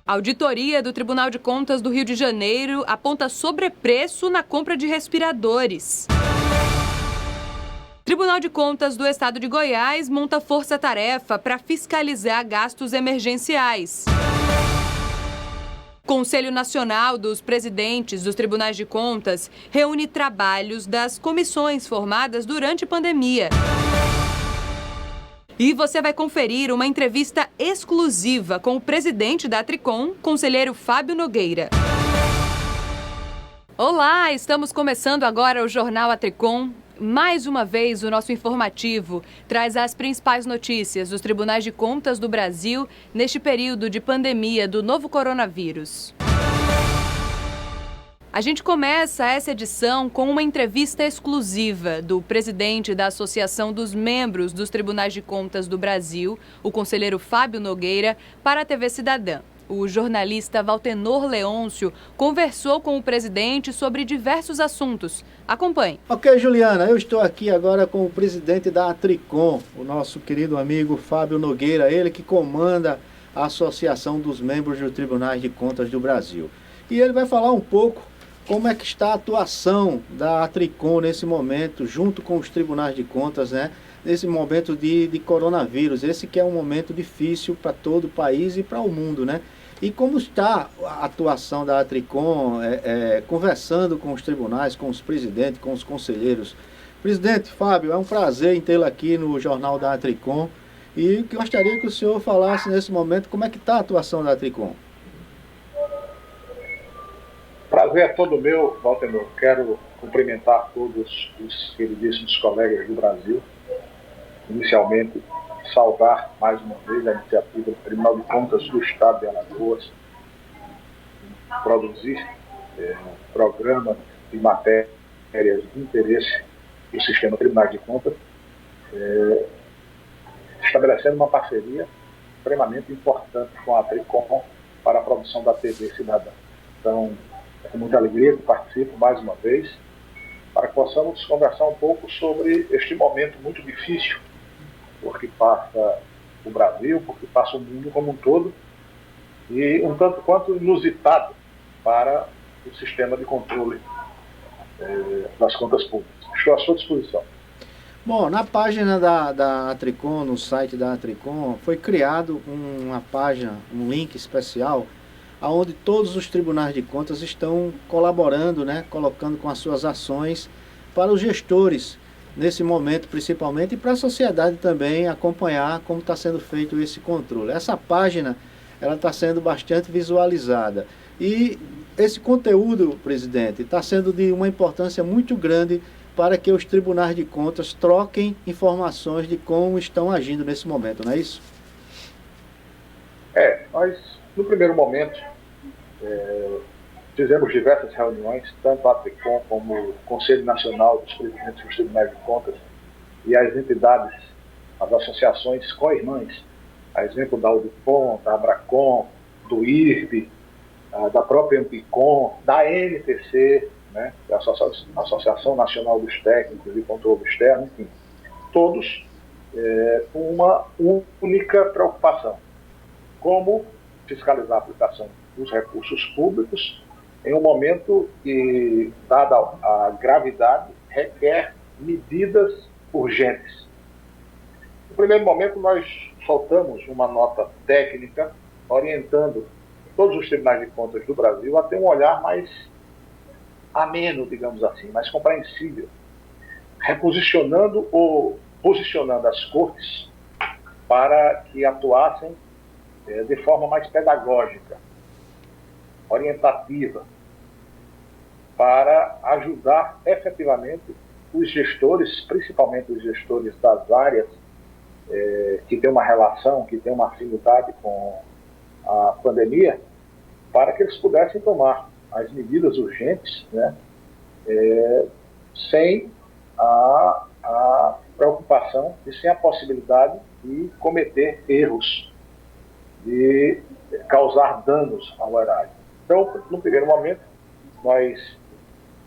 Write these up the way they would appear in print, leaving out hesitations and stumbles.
A auditoria do Tribunal de Contas do Rio de Janeiro aponta sobrepreço na compra de respiradores. Tribunal de Contas do Estado de Goiás monta força-tarefa para fiscalizar gastos emergenciais. Conselho Nacional dos Presidentes dos Tribunais de Contas reúne trabalhos das comissões formadas durante a pandemia. E você vai conferir uma entrevista exclusiva com o presidente da Atricom, conselheiro Fábio Nogueira. Olá, estamos começando agora o Jornal Atricom. Mais uma vez, o nosso informativo traz as principais notícias dos Tribunais de Contas do Brasil neste período de pandemia do novo coronavírus. A gente começa essa edição com uma entrevista exclusiva do presidente da Associação dos Membros dos Tribunais de Contas do Brasil, o conselheiro Fábio Nogueira, para a TV Cidadã. O jornalista Valtenor Leôncio conversou com o presidente sobre diversos assuntos. Acompanhe. Ok, Juliana, eu estou aqui agora com o presidente da Atricom, o nosso querido amigo Fábio Nogueira, ele que comanda a Associação dos Membros dos Tribunais de Contas do Brasil. E ele vai falar um pouco como é que está a atuação da Atricom nesse momento, junto com os tribunais de contas, né? Nesse momento de coronavírus, esse que é um momento difícil para todo o país e para o mundo, né? E como está a atuação da Atricom, conversando com os tribunais, com os presidentes, com os conselheiros. Presidente Fábio, é um prazer em tê-lo aqui no Jornal da Atricom e gostaria que o senhor falasse nesse momento como é que está a atuação da Atricom. Prazer é todo meu, Valtenor. Quero cumprimentar todos os queridíssimos colegas do Brasil. Inicialmente, saudar mais uma vez a iniciativa do Tribunal de Contas do Estado de Alagoas, produzir um programa de matérias de interesse do sistema Tribunal de Contas, estabelecendo uma parceria extremamente importante com a Atricom para a produção da TV Cidadã. Então, é com muita alegria que participo mais uma vez para que possamos conversar um pouco sobre este momento muito difícil porque passa o Brasil, porque passa o mundo como um todo e um tanto quanto inusitado para o sistema de controle das contas públicas. Estou à sua disposição. Bom, na página da Atricom, no site da Atricom, foi criado uma página, um link especial onde todos os tribunais de contas estão colaborando, né, colocando com as suas ações para os gestores, nesse momento principalmente, e para a sociedade também acompanhar como está sendo feito esse controle. Essa página ela está sendo bastante visualizada. E esse conteúdo, presidente, está sendo de uma importância muito grande para que os tribunais de contas troquem informações de como estão agindo nesse momento, não é isso? Nós, no primeiro momento, fizemos diversas reuniões, tanto a Atricom como o Conselho Nacional dos Presidentes dos Tribunais de Contas e as entidades, as associações co-irmãs, a exemplo da Audicom, da Abracom, do IRB, da própria Ampicom, da NTC, né, que é a Associação Nacional dos Técnicos de Controle Externo, enfim, todos com uma única preocupação: como fiscalizar a aplicação dos recursos públicos em um momento que, dada a gravidade, requer medidas urgentes. No primeiro momento, nós soltamos uma nota técnica orientando todos os tribunais de contas do Brasil a ter um olhar mais ameno, digamos assim, mais compreensível, reposicionando ou posicionando as cortes para que atuassem de forma mais pedagógica, orientativa, para ajudar efetivamente os gestores, principalmente os gestores das áreas que têm uma relação, que têm uma afinidade com a pandemia, para que eles pudessem tomar as medidas urgentes, né, sem a preocupação e sem a possibilidade de cometer erros, de causar danos ao erário. Então, no primeiro momento, nós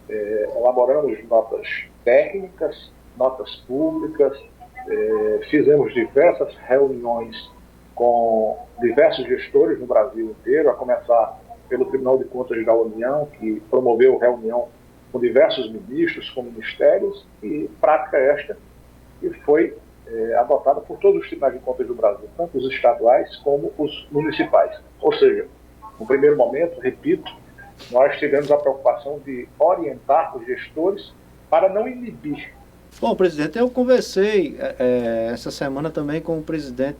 elaboramos notas técnicas, notas públicas, fizemos diversas reuniões com diversos gestores no Brasil inteiro, a começar pelo Tribunal de Contas da União, que promoveu reunião com diversos ministros, com ministérios, e prática esta que foi adotada por todos os tribunais de contas do Brasil, tanto os estaduais como os municipais. Ou seja, no primeiro momento, repito, nós tivemos a preocupação de orientar os gestores para não inibir. Bom, presidente, eu conversei essa semana também com o presidente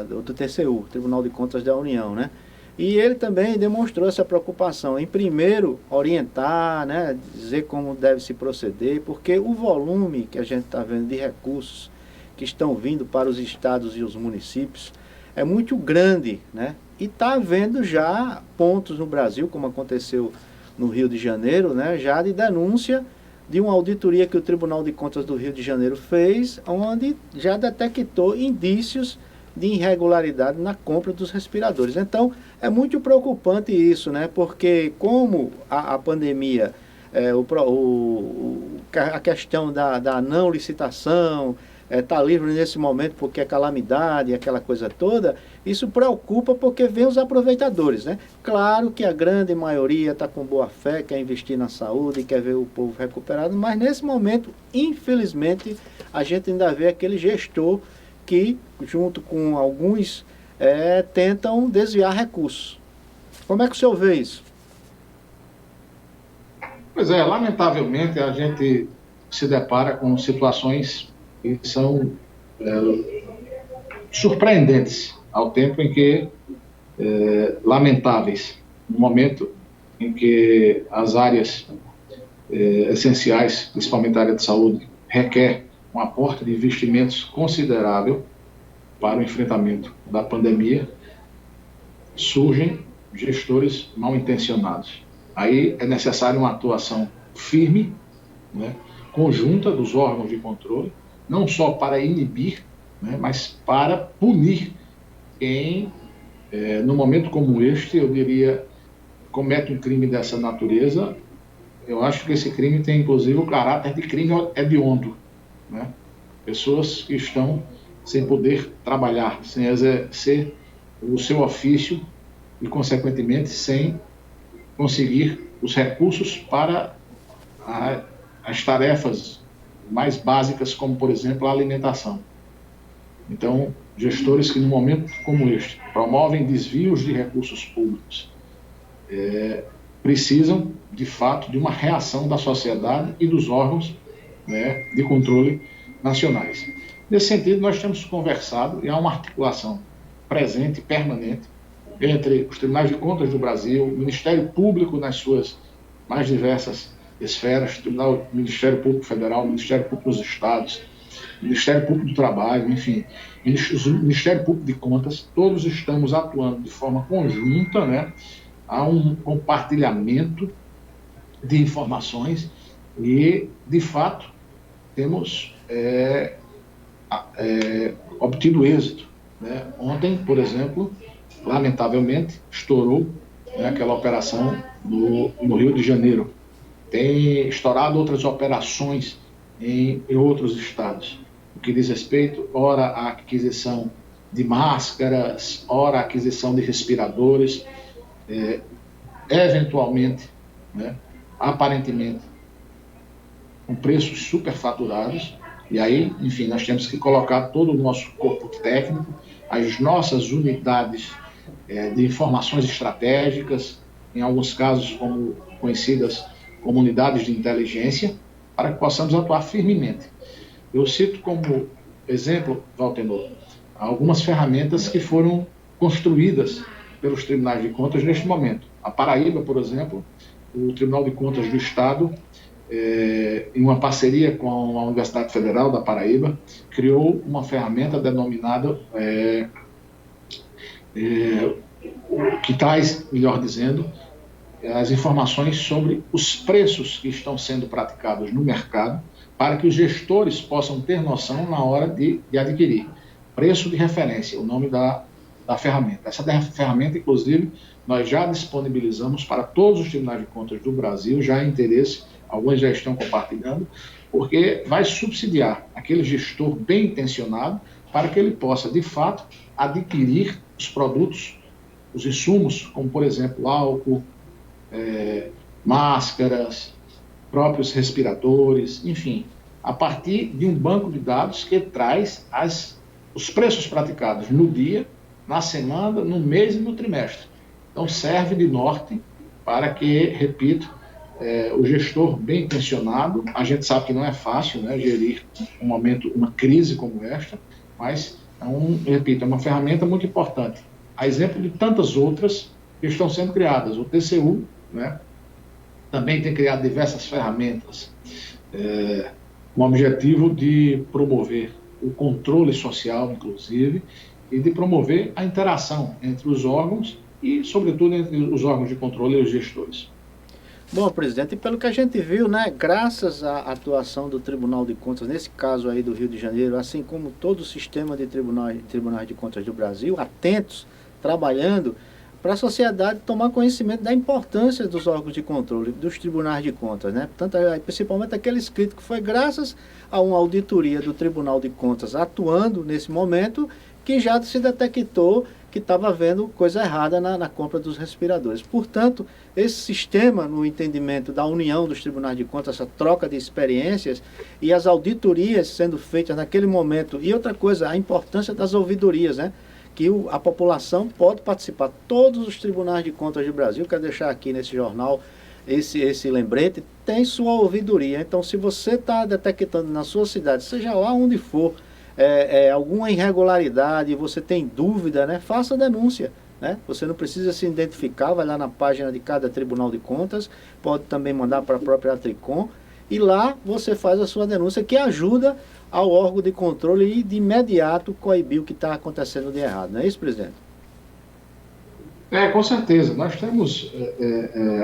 do TCU, Tribunal de Contas da União, né? E ele também demonstrou essa preocupação em, primeiro, orientar, né, dizer como deve se proceder, porque o volume que a gente está vendo de recursos que estão vindo para os estados e os municípios é muito grande, né? E está havendo já pontos no Brasil, como aconteceu no Rio de Janeiro, né, já de denúncia de uma auditoria que o Tribunal de Contas do Rio de Janeiro fez, onde já detectou indícios de irregularidade na compra dos respiradores. Então, é muito preocupante isso, né? Porque como a pandemia, a questão da não licitação, está livre nesse momento porque é calamidade, aquela coisa toda, isso preocupa porque vem os aproveitadores, né? Claro que a grande maioria está com boa fé, quer investir na saúde, quer ver o povo recuperado, mas nesse momento, infelizmente, a gente ainda vê aquele gestor que, junto com alguns, tentam desviar recursos. Como é que o senhor vê isso? Pois é, lamentavelmente a gente se depara com situações que são surpreendentes, ao tempo em que lamentáveis, no momento em que as áreas essenciais, principalmente a área de saúde, requer um aporte de investimentos considerável para o enfrentamento da pandemia, surgem gestores mal intencionados. Aí é necessária uma atuação firme, né, conjunta dos órgãos de controle, não só para inibir, né, mas para punir quem, no momento como este, eu diria, comete um crime dessa natureza. Eu acho que esse crime tem, inclusive, o caráter de crime hediondo, né? Pessoas que estão sem poder trabalhar, sem exercer o seu ofício e, consequentemente, sem conseguir os recursos para as tarefas mais básicas, como, por exemplo, a alimentação. Então, gestores que, num momento como este, promovem desvios de recursos públicos, precisam, de fato, de uma reação da sociedade e dos órgãos, né, de controle nacionais. Nesse sentido, nós temos conversado, e há uma articulação presente, permanente, entre os tribunais de contas do Brasil, o Ministério Público nas suas mais diversas esferas, Ministério Público Federal, Ministério Público dos Estados, Ministério Público do Trabalho, enfim, Ministério Público de Contas, todos estamos atuando de forma conjunta, né? Há um compartilhamento de informações e, de fato, temos obtido êxito, né? Ontem, por exemplo, lamentavelmente, estourou, né, aquela operação no Rio de Janeiro. Tem estourado outras operações em outros estados, o que diz respeito, ora, à aquisição de máscaras, ora, à aquisição de respiradores, eventualmente, né, aparentemente, com preços superfaturados. E aí, enfim, nós temos que colocar todo o nosso corpo técnico, as nossas unidades de informações estratégicas, em alguns casos como conhecidas como unidades de inteligência, para que possamos atuar firmemente. Eu cito como exemplo, Valtenor, algumas ferramentas que foram construídas pelos tribunais de contas neste momento. A Paraíba, por exemplo, o Tribunal de Contas do Estado, em uma parceria com a Universidade Federal da Paraíba, criou uma ferramenta denominada, que traz, melhor dizendo, as informações sobre os preços que estão sendo praticados no mercado, para que os gestores possam ter noção na hora de adquirir. Preço de referência, o nome da ferramenta. Essa ferramenta, inclusive, nós já disponibilizamos para todos os tribunais de contas do Brasil, já há interesse, alguns já estão compartilhando, porque vai subsidiar aquele gestor bem intencionado para que ele possa, de fato, adquirir os produtos, os insumos, como, por exemplo, álcool, máscaras, próprios respiradores, enfim, a partir de um banco de dados que traz os preços praticados no dia, na semana, no mês e no trimestre. Então, serve de norte para que, repito, o gestor bem intencionado, a gente sabe que não é fácil, né, gerir um momento, uma crise como esta, mas, repito, é uma ferramenta muito importante. A exemplo de tantas outras que estão sendo criadas. O TCU, né, também tem criado diversas ferramentas com o objetivo de promover o controle social, inclusive, e de promover a interação entre os órgãos e, sobretudo, entre os órgãos de controle e os gestores. Bom, presidente, e pelo que a gente viu, né, graças à atuação do Tribunal de Contas, nesse caso aí do Rio de Janeiro, assim como todo o sistema de tribunais de contas do Brasil, atentos, trabalhando, para a sociedade tomar conhecimento da importância dos órgãos de controle, dos tribunais de contas, né? Portanto, principalmente aquele escrito que foi graças a uma auditoria do Tribunal de Contas atuando nesse momento, que já se detectou que estava havendo coisa errada na compra dos respiradores. Portanto, esse sistema, no entendimento da união dos tribunais de contas, essa troca de experiências e as auditorias sendo feitas naquele momento. E outra coisa, a importância das ouvidorias, né? Que a população pode participar. Todos os tribunais de contas do Brasil, quero deixar aqui nesse jornal esse lembrete, tem sua ouvidoria. Então, se você está detectando na sua cidade, seja lá onde for, alguma irregularidade, você tem dúvida, né, faça a denúncia. Né? Você não precisa se identificar, vai lá na página de cada Tribunal de Contas, pode também mandar para a própria Atricom, e lá você faz a sua denúncia, que ajuda ao órgão de controle e de imediato coibir o que está acontecendo de errado. Não é isso, presidente? Com certeza. Nós temos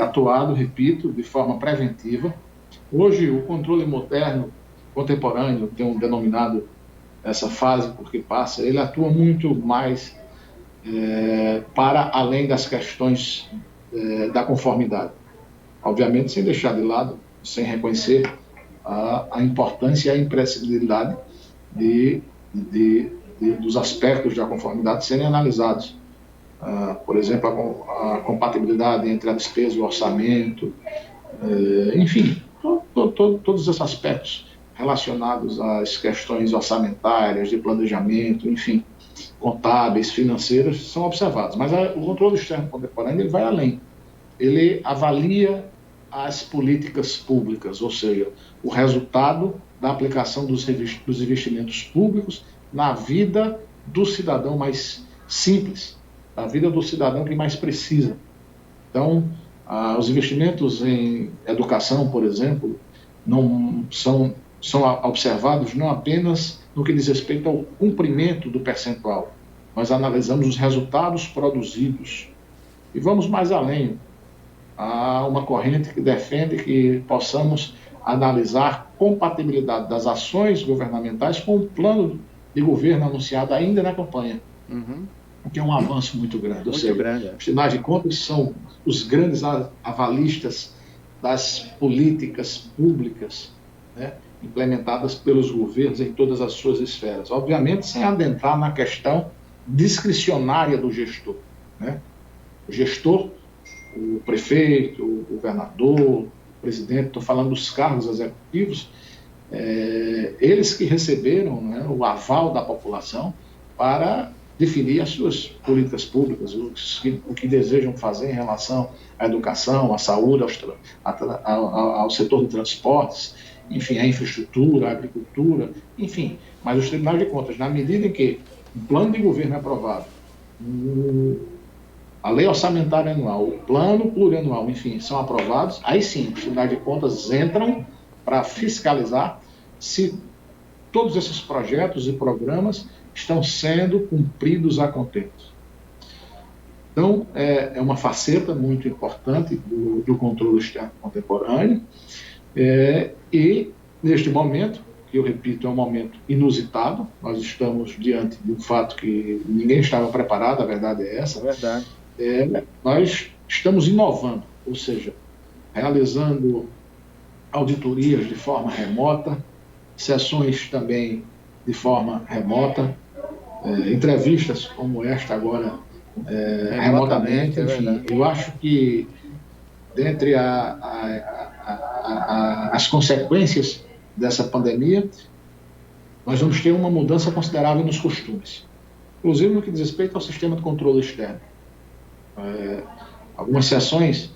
atuado, repito, de forma preventiva. Hoje, o controle moderno, contemporâneo, tem denominado essa fase porque passa, ele atua muito mais para além das questões da conformidade. Obviamente, sem deixar de lado, sem reconhecer a importância e a imprescindibilidade dos aspectos da conformidade serem analisados. Por exemplo, a compatibilidade entre a despesa e o orçamento, enfim, todos esses aspectos relacionados às questões orçamentárias, de planejamento, enfim, contábeis, financeiras, são observados. Mas o controle externo contemporâneo ele vai além. Ele avalia as políticas públicas, ou seja, o resultado da aplicação dos investimentos públicos na vida do cidadão mais simples, na vida do cidadão que mais precisa. Então, os investimentos em educação, por exemplo, não são observados não apenas no que diz respeito ao cumprimento do percentual. Nós analisamos os resultados produzidos. E vamos mais além. Há uma corrente que defende que possamos analisar a compatibilidade das ações governamentais com o plano de governo anunciado ainda na campanha. O que é um avanço muito grande. Ou seja, os tribunais de contas são os grandes avalistas das políticas públicas, né, implementadas pelos governos em todas as suas esferas. Obviamente, sem adentrar na questão discricionária do gestor. Né? O gestor, o prefeito, o governador, o presidente, estou falando dos cargos executivos, eles que receberam, né, o aval da população para definir as suas políticas públicas, o que desejam fazer em relação à educação, à saúde, ao setor de transportes, enfim, à infraestrutura, à agricultura, enfim. Mas os tribunais de contas, na medida em que o plano de governo é aprovado, a lei orçamentária anual, o plano plurianual, enfim, são aprovados, aí sim, os tribunais de contas entram para fiscalizar se todos esses projetos e programas estão sendo cumpridos a contento. Então, é uma faceta muito importante do controle externo contemporâneo, e, neste momento, que eu repito, é um momento inusitado, nós estamos diante de um fato que ninguém estava preparado, a verdade é essa. É verdade. Nós estamos inovando, ou seja, realizando auditorias de forma remota, sessões também de forma remota, entrevistas como esta agora, remotamente, enfim, eu acho que dentre as consequências dessa pandemia, nós vamos ter uma mudança considerável nos costumes, inclusive no que diz respeito ao sistema de controle externo. Algumas sessões,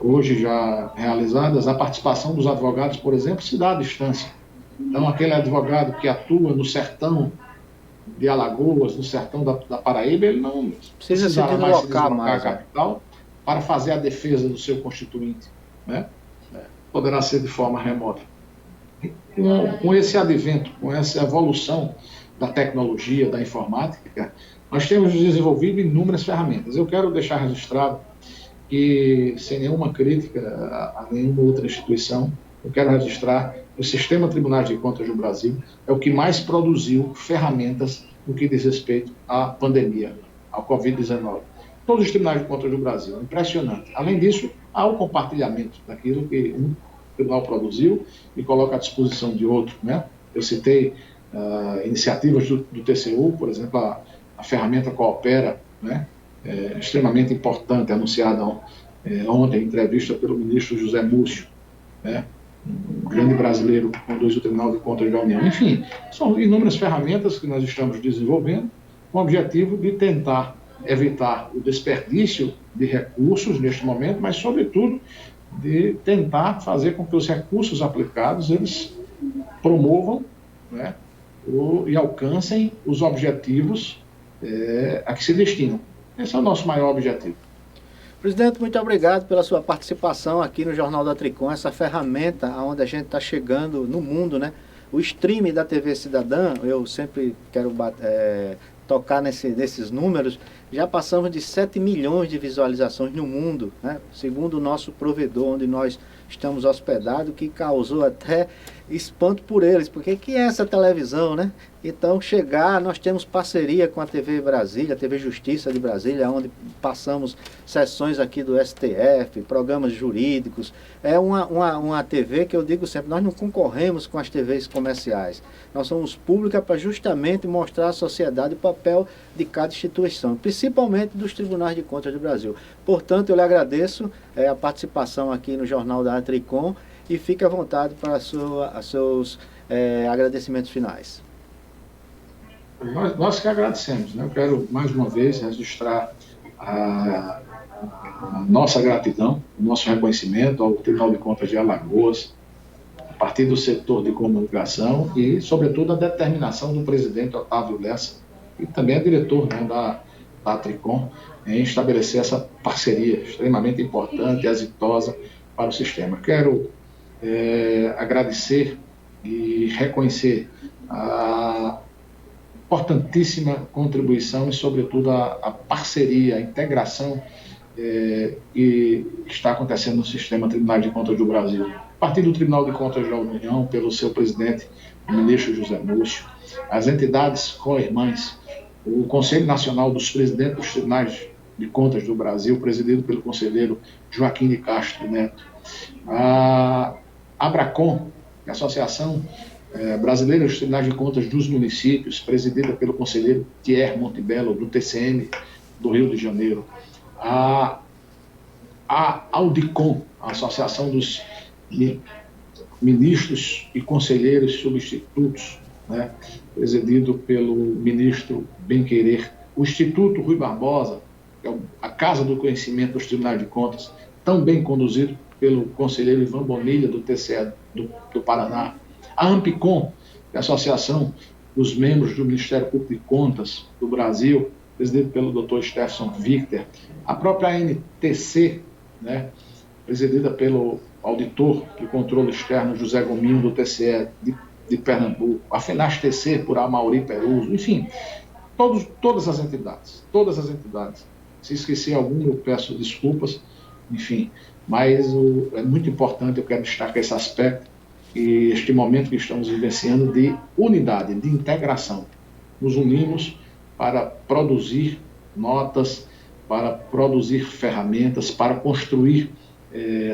hoje já realizadas, a participação dos advogados, por exemplo, se dá à distância. Então, aquele advogado que atua no sertão de Alagoas, no sertão da Paraíba, ele não precisará mais se deslocar à capital para fazer a defesa do seu constituinte, né? Poderá ser de forma remota. Com esse advento, com essa evolução da tecnologia, da informática, nós temos desenvolvido inúmeras ferramentas. Eu quero deixar registrado que, sem nenhuma crítica a nenhuma outra instituição, eu quero registrar que o Sistema Tribunais de Contas do Brasil é o que mais produziu ferramentas no que diz respeito à pandemia, ao Covid-19. Todos os tribunais de contas do Brasil, impressionante. Além disso, há o compartilhamento daquilo que um tribunal produziu e coloca à disposição de outro, né? Eu citei iniciativas do TCU, por exemplo, a ferramenta Coopera, né? Extremamente importante, anunciada ontem, em entrevista pelo ministro José Múcio, né? Um grande brasileiro que conduz o Tribunal de Contas da União. Enfim, são inúmeras ferramentas que nós estamos desenvolvendo com o objetivo de tentar evitar o desperdício de recursos neste momento, mas, sobretudo, de tentar fazer com que os recursos aplicados eles promovam, né, e alcancem os objetivos a que se destinam. Esse é o nosso maior objetivo. Presidente, muito obrigado pela sua participação aqui no Jornal da Tricom, essa ferramenta onde a gente está chegando no mundo, né? O streaming da TV Cidadã, eu sempre quero tocar nesses números, já passamos de 7 milhões de visualizações no mundo, né? Segundo o nosso provedor, onde nós estamos hospedados, que causou até espanto por eles, porque que é essa televisão, né? Então, nós temos parceria com a TV Brasília, a TV Justiça de Brasília, onde passamos sessões aqui do STF, programas jurídicos. É uma TV que eu digo sempre, nós não concorremos com as TVs comerciais. Nós somos públicas para justamente mostrar à sociedade o papel de cada instituição, principalmente dos Tribunais de Contas do Brasil. Portanto, eu lhe agradeço a participação aqui no Jornal da Tricom e fique à vontade para seus agradecimentos finais. Nós que agradecemos, né? Eu quero mais uma vez registrar a nossa gratidão, o nosso reconhecimento ao Tribunal de Contas de Alagoas, a partir do setor de comunicação e, sobretudo, a determinação do presidente Otávio Lessa, que também é diretor, né, da Tricom, em estabelecer essa parceria extremamente importante e exitosa para o sistema. Quero agradecer e reconhecer a importantíssima contribuição e, sobretudo, a parceria, a integração que está acontecendo no Sistema Tribunal de Contas do Brasil. A partir do Tribunal de Contas da União, pelo seu presidente, o ministro José Múcio, as entidades co-irmãs, o Conselho Nacional dos Presidentes dos Tribunais de Contas do Brasil, presidido pelo conselheiro Joaquim de Castro Neto, a Abracom, a Associação Brasileira dos Tribunais de Contas dos Municípios, presidida pelo conselheiro Thierry Montebello, do TCM do Rio de Janeiro, a Audicom, a Associação dos Ministros e Conselheiros Substitutos, né, presidido pelo ministro Benquerer, o Instituto Rui Barbosa, que é a Casa do Conhecimento dos Tribunais de Contas, tão bem conduzido pelo conselheiro Ivan Bonilha, do TCE do Paraná, a Ampicom, que é a Associação dos Membros do Ministério Público de Contas do Brasil, presidido pelo Dr. Stefson Victor, a própria ANTC, né, presidida pelo auditor de controle externo José Gominho, do TCE de Pernambuco, a FENASTC, por Amauri Peruso, enfim, todas as entidades. Se esquecer algum, eu peço desculpas, enfim, mas é muito importante, eu quero destacar esse aspecto, e este momento que estamos vivenciando de unidade, de integração. Nos unimos para produzir notas, para produzir ferramentas, para construir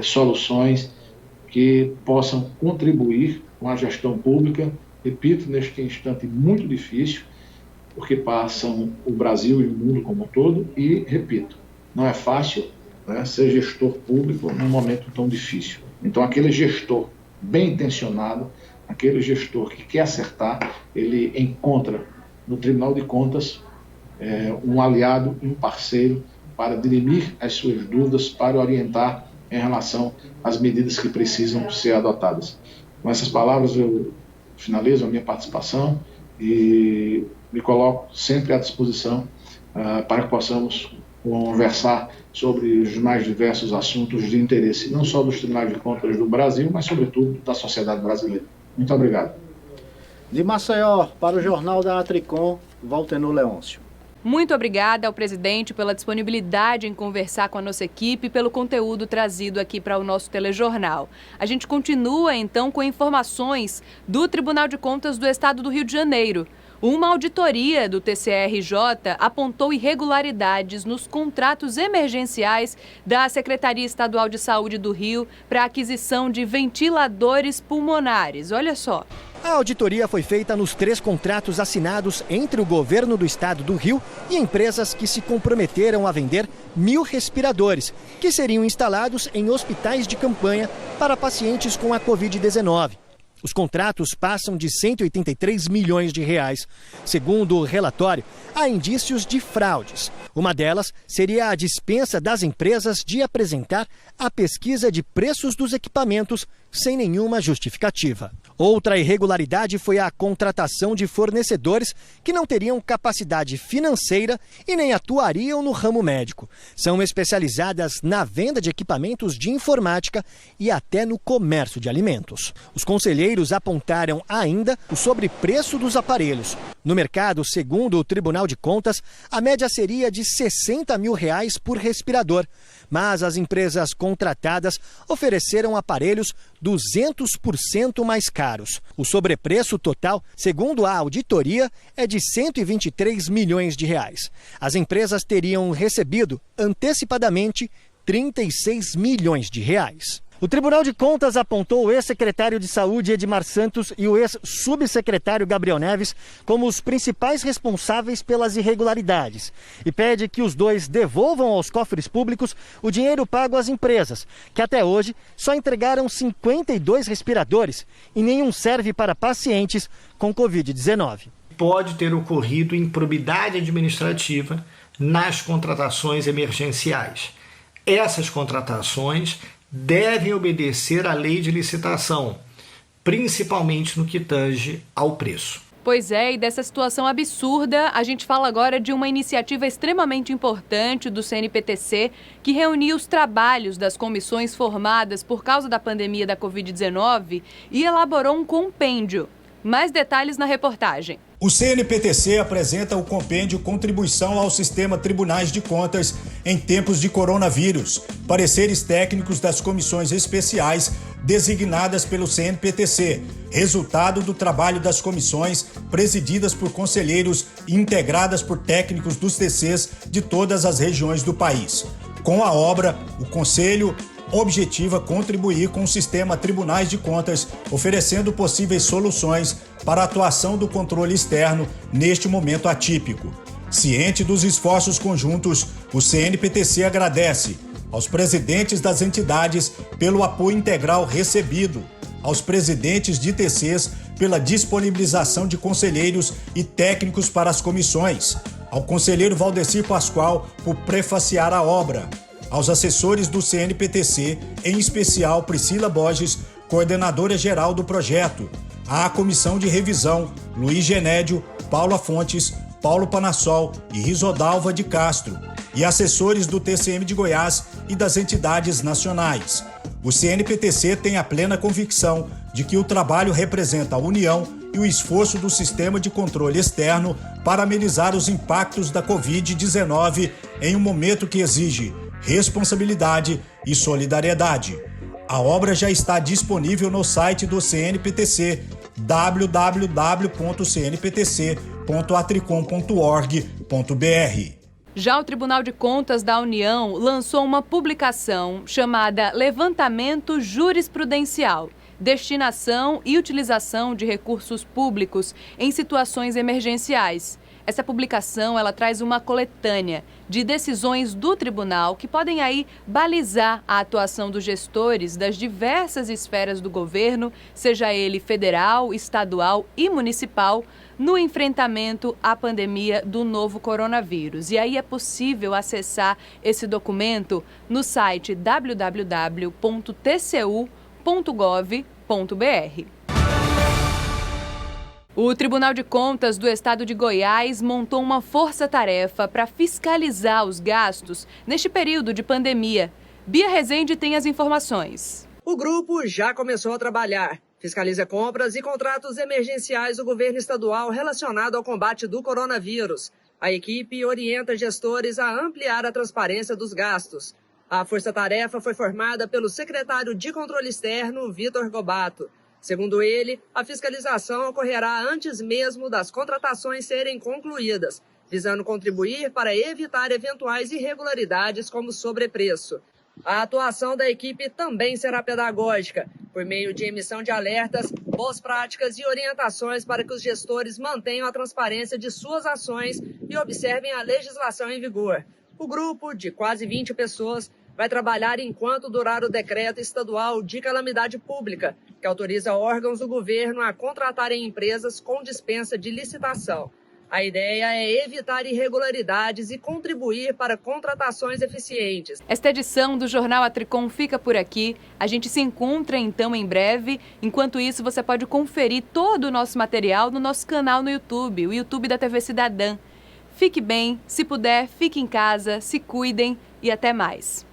soluções que possam contribuir com a gestão pública, repito, neste instante muito difícil, porque passam o Brasil e o mundo como um todo, e, repito, não é fácil, né, ser gestor público num momento tão difícil. Então, aquele gestor bem intencionado, aquele gestor que quer acertar, ele encontra no Tribunal de Contas um aliado, um parceiro para dirimir as suas dúvidas, para orientar em relação às medidas que precisam ser adotadas. Com essas palavras eu finalizo a minha participação e me coloco sempre à disposição para que possamos conversar sobre os mais diversos assuntos de interesse, não só dos tribunais de contas do Brasil, mas sobretudo da sociedade brasileira. Muito obrigado. De Maceió, para o Jornal da Atricom, Valtenor Leôncio. Muito obrigada ao presidente pela disponibilidade em conversar com a nossa equipe e pelo conteúdo trazido aqui para o nosso telejornal. A gente continua, então, com informações do Tribunal de Contas do Estado do Rio de Janeiro. Uma auditoria do TCRJ apontou irregularidades nos contratos emergenciais da Secretaria Estadual de Saúde do Rio para a aquisição de ventiladores pulmonares. Olha só. A auditoria foi feita nos 3 contratos assinados entre o governo do estado do Rio e empresas que se comprometeram a vender 1.000 respiradores, que seriam instalados em hospitais de campanha para pacientes com a Covid-19. Os contratos passam de 183 milhões de reais. Segundo o relatório, há indícios de fraudes. Uma delas seria a dispensa das empresas de apresentar a pesquisa de preços dos equipamentos sem nenhuma justificativa. Outra irregularidade foi a contratação de fornecedores que não teriam capacidade financeira e nem atuariam no ramo médico. São especializadas na venda de equipamentos de informática e até no comércio de alimentos. Os conselheiros apontaram ainda o sobrepreço dos aparelhos. No mercado, segundo o Tribunal de Contas, a média seria de R$60 mil por respirador. Mas as empresas contratadas ofereceram aparelhos 200% mais caros. O sobrepreço total, segundo a auditoria, é de 123 milhões de reais. As empresas teriam recebido antecipadamente 36 milhões de reais. O Tribunal de Contas apontou o ex-secretário de Saúde Edmar Santos e o ex-subsecretário Gabriel Neves como os principais responsáveis pelas irregularidades e pede que os dois devolvam aos cofres públicos o dinheiro pago às empresas, que até hoje só entregaram 52 respiradores e nenhum serve para pacientes com Covid-19. Pode ter ocorrido improbidade administrativa nas contratações emergenciais. Essas contratações devem obedecer à lei de licitação, principalmente no que tange ao preço. Pois é, e dessa situação absurda, a gente fala agora de uma iniciativa extremamente importante do CNPTC, que reuniu os trabalhos das comissões formadas por causa da pandemia da Covid-19 e elaborou um compêndio. Mais detalhes na reportagem. O CNPTC apresenta o compêndio Contribuição ao Sistema Tribunais de Contas em tempos de coronavírus, pareceres técnicos das comissões especiais designadas pelo CNPTC, resultado do trabalho das comissões presididas por conselheiros e integradas por técnicos dos TCs de todas as regiões do país. Com a obra, o Conselho objetiva contribuir com o sistema Tribunais de Contas, oferecendo possíveis soluções para a atuação do controle externo neste momento atípico. Ciente dos esforços conjuntos, o CNPTC agradece aos presidentes das entidades pelo apoio integral recebido, aos presidentes de TCs pela disponibilização de conselheiros e técnicos para as comissões, ao conselheiro Valdecir Pascoal por prefaciar a obra, aos assessores do CNPTC, em especial Priscila Borges, coordenadora geral do projeto, à comissão de revisão, Luiz Genédio, Paula Fontes, Paulo Panassol e Risodalva de Castro, e assessores do TCM de Goiás e das entidades nacionais. O CNPTC tem a plena convicção de que o trabalho representa a união e o esforço do sistema de controle externo para amenizar os impactos da Covid-19 em um momento que exige responsabilidade e solidariedade. A obra já está disponível no site do CNPTC, www.cnptc.atricom.org.br. Já o Tribunal de Contas da União lançou uma publicação chamada Levantamento Jurisprudencial, Destinação e Utilização de Recursos Públicos em Situações Emergenciais. Essa publicação ela traz uma coletânea de decisões do tribunal que podem aí balizar a atuação dos gestores das diversas esferas do governo, seja ele federal, estadual e municipal, no enfrentamento à pandemia do novo coronavírus. E aí é possível acessar esse documento no site www.tcu.gov.br. O Tribunal de Contas do Estado de Goiás montou uma força-tarefa para fiscalizar os gastos neste período de pandemia. Bia Rezende tem as informações. O grupo já começou a trabalhar. Fiscaliza compras e contratos emergenciais do governo estadual relacionado ao combate do coronavírus. A equipe orienta gestores a ampliar a transparência dos gastos. A força-tarefa foi formada pelo secretário de Controle Externo, Vitor Gobato. Segundo ele, a fiscalização ocorrerá antes mesmo das contratações serem concluídas, visando contribuir para evitar eventuais irregularidades como sobrepreço. A atuação da equipe também será pedagógica, por meio de emissão de alertas, boas práticas e orientações para que os gestores mantenham a transparência de suas ações e observem a legislação em vigor. O grupo, de quase 20 pessoas, vai trabalhar enquanto durar o decreto estadual de calamidade pública, que autoriza órgãos do governo a contratarem empresas com dispensa de licitação. A ideia é evitar irregularidades e contribuir para contratações eficientes. Esta edição do Jornal A Tricom fica por aqui. A gente se encontra então em breve. Enquanto isso, você pode conferir todo o nosso material no nosso canal no YouTube, o YouTube da TV Cidadã. Fique bem, se puder, fique em casa, se cuidem e até mais.